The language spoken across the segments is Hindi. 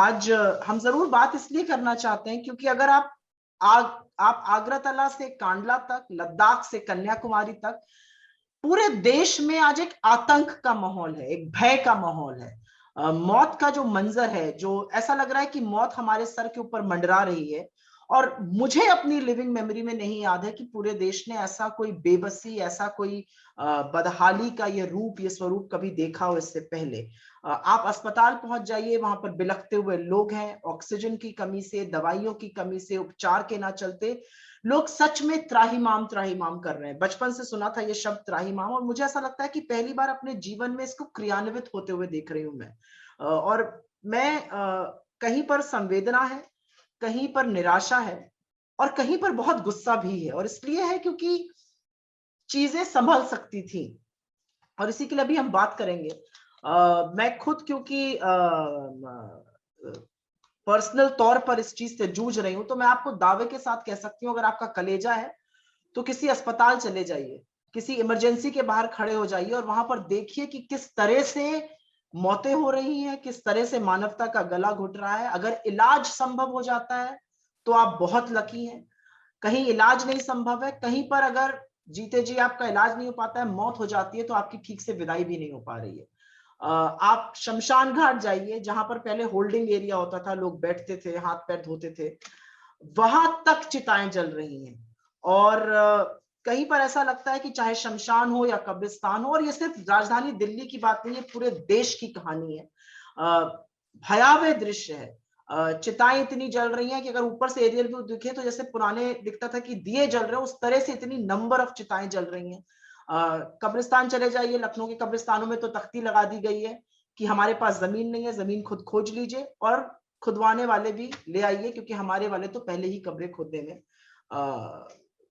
आज हम जरूर बात इसलिए करना चाहते हैं क्योंकि अगर आप आगरतला से कांडला तक, लद्दाख से कन्याकुमारी तक, पूरे देश में आज एक आतंक का माहौल है, एक भय का माहौल है। मौत का जो मंजर है, जो ऐसा लग रहा है कि मौत हमारे सर के ऊपर मंडरा रही है। और मुझे अपनी लिविंग मेमोरी में नहीं याद है कि पूरे देश ने ऐसा कोई बेबसी, ऐसा कोई बदहाली का ये रूप, ये स्वरूप कभी देखा हो इससे पहले। आप अस्पताल पहुंच जाइए, वहां पर बिलखते हुए लोग हैं, ऑक्सीजन की कमी से, दवाइयों की कमी से, उपचार के ना चलते लोग सच में त्राहिमाम त्राहिमाम कर रहे हैं। बचपन से सुना था ये शब्द त्राहिमाम, और मुझे ऐसा लगता है कि पहली बार अपने जीवन में इसको क्रियान्वित होते हुए देख रही हूं मैं। और मैं कहीं पर संवेदना है, कहीं पर निराशा है, और कहीं पर बहुत गुस्सा भी है। और इसलिए है क्योंकि चीजें संभल सकती थी, और इसी के लिए अभी हम बात करेंगे। मैं खुद क्योंकि पर्सनल तौर पर इस चीज से जूझ रही हूं, तो मैं आपको दावे के साथ कह सकती हूँ, अगर आपका कलेजा है तो किसी अस्पताल चले जाइए, किसी इमरजेंसी के बाहर खड़े हो जाइए और वहां पर देखिए कि किस तरह से मौतें हो रही हैं, किस तरह से मानवता का गला घुट रहा है। अगर इलाज संभव हो जाता है तो आप बहुत लकी हैं। कहीं इलाज नहीं संभव है, कहीं पर अगर जीते जी आपका इलाज नहीं हो पाता है, मौत हो जाती है, तो आपकी ठीक से विदाई भी नहीं हो पा रही है। आप शमशान घाट जाइए, जहां पर पहले होल्डिंग एरिया होता था, लोग बैठते थे, हाथ पैर धोते थे, वहां तक चिताएं जल रही हैं। और कहीं पर ऐसा लगता है कि चाहे शमशान हो या कब्रिस्तान हो, और ये सिर्फ राजधानी दिल्ली की बात नहीं है, पूरे देश की कहानी है। भयावह दृश्य है। चिताएं इतनी जल रही हैं कि अगर ऊपर से एरियल व्यू दिखे तो जैसे पुराने दिखता था कि दिए जल रहे हैं, उस तरह से इतनी नंबर ऑफ चिताएं जल रही हैं। कब्रिस्तान चले जाइए, लखनऊ के कब्रिस्तानों में तो तख्ती लगा दी गई है कि हमारे पास जमीन नहीं है, जमीन खुद खोज लीजिए, और खुदवाने वाले भी ले आइए, क्योंकि हमारे वाले तो पहले ही कब्रें खोदने में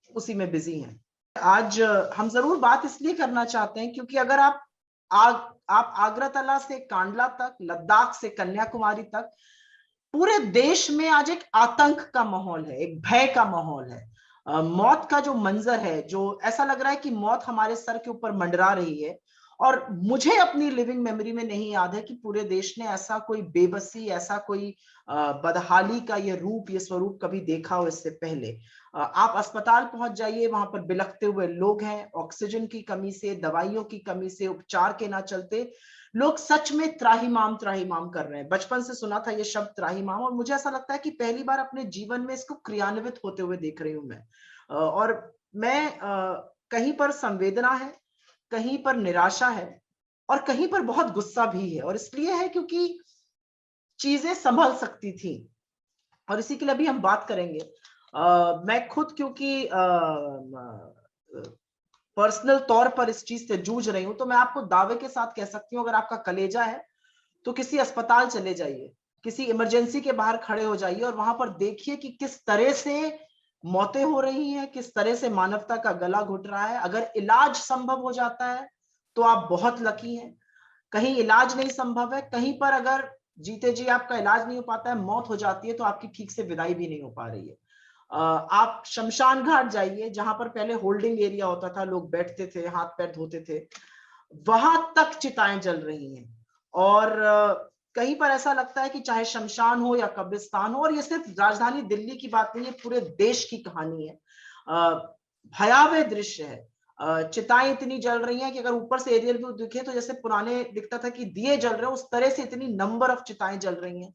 उसी में बिजी हैं। आज हम जरूर बात इसलिए करना चाहते हैं क्योंकि अगर आप आगरतला से कांडला तक, लद्दाख से कन्याकुमारी तक, पूरे देश में आज एक आतंक का माहौल है, एक भय का माहौल है। मौत का जो मंजर है, जो ऐसा लग रहा है कि मौत हमारे सर के ऊपर मंडरा रही है। और मुझे अपनी लिविंग मेमोरी में नहीं याद है कि पूरे देश ने ऐसा कोई बेबसी, ऐसा कोई बदहाली का ये रूप, ये स्वरूप कभी देखा हो इससे पहले। आप अस्पताल पहुंच जाइए, वहां पर बिलखते हुए लोग हैं, ऑक्सीजन की कमी से, दवाइयों की कमी से, उपचार के ना चलते लोग सच में त्राहिमाम त्राहिमाम कर रहे हैं। बचपन से सुना था ये शब्द त्राहिमाम, और मुझे ऐसा लगता है कि पहली बार अपने जीवन में इसको क्रियान्वित होते हुए देख रही हूं मैं। और मैं कहीं पर संवेदना है, कहीं पर निराशा है, और कहीं पर बहुत गुस्सा भी है। और इसलिए है क्योंकि चीजें संभल सकती थी, और इसी के लिए अभी हम बात करेंगे। मैं खुद क्योंकि पर्सनल तौर पर इस चीज से जूझ रही हूं, तो मैं आपको दावे के साथ कह सकती हूँ, अगर आपका कलेजा है तो किसी अस्पताल चले जाइए, किसी इमरजेंसी के बाहर खड़े हो जाइए, और वहां पर देखिए कि किस तरह से मौतें हो रही हैं, किस तरह से मानवता का गला घुट रहा है। अगर इलाज संभव हो जाता है तो आप बहुत लकी हैं। कहीं इलाज नहीं संभव है, कहीं पर अगर जीते जी आपका इलाज नहीं हो पाता है, मौत हो जाती है, तो आपकी ठीक से विदाई भी नहीं हो पा रही है। आप शमशान घाट जाइए, जहां पर पहले होल्डिंग एरिया होता था, लोग बैठते थे, हाथ पैर धोते थे, वहां तक चिताएं जल रही हैं। और कहीं पर ऐसा लगता है कि चाहे शमशान हो या कब्रिस्तान हो, और ये सिर्फ राजधानी दिल्ली की बात नहीं है, पूरे देश की कहानी है। भयावह दृश्य है। चिताएं इतनी जल रही हैं कि अगर ऊपर से एरियल व्यू दिखे तो जैसे पुराने दिखता था कि दिए जल रहे हैं, उस तरह से इतनी नंबर ऑफ चिताएं जल रही हैं।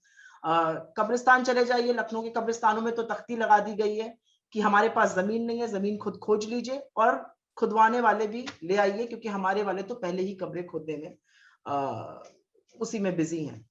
कब्रिस्तान चले जाइए, लखनऊ के कब्रिस्तानों में तो तख्ती लगा दी गई है कि हमारे पास जमीन नहीं है, जमीन खुद खोज लीजिए, और खुदवाने वाले भी ले आइए, क्योंकि हमारे वाले तो पहले ही कब्रें खोदने में उसी में बिजी हैं।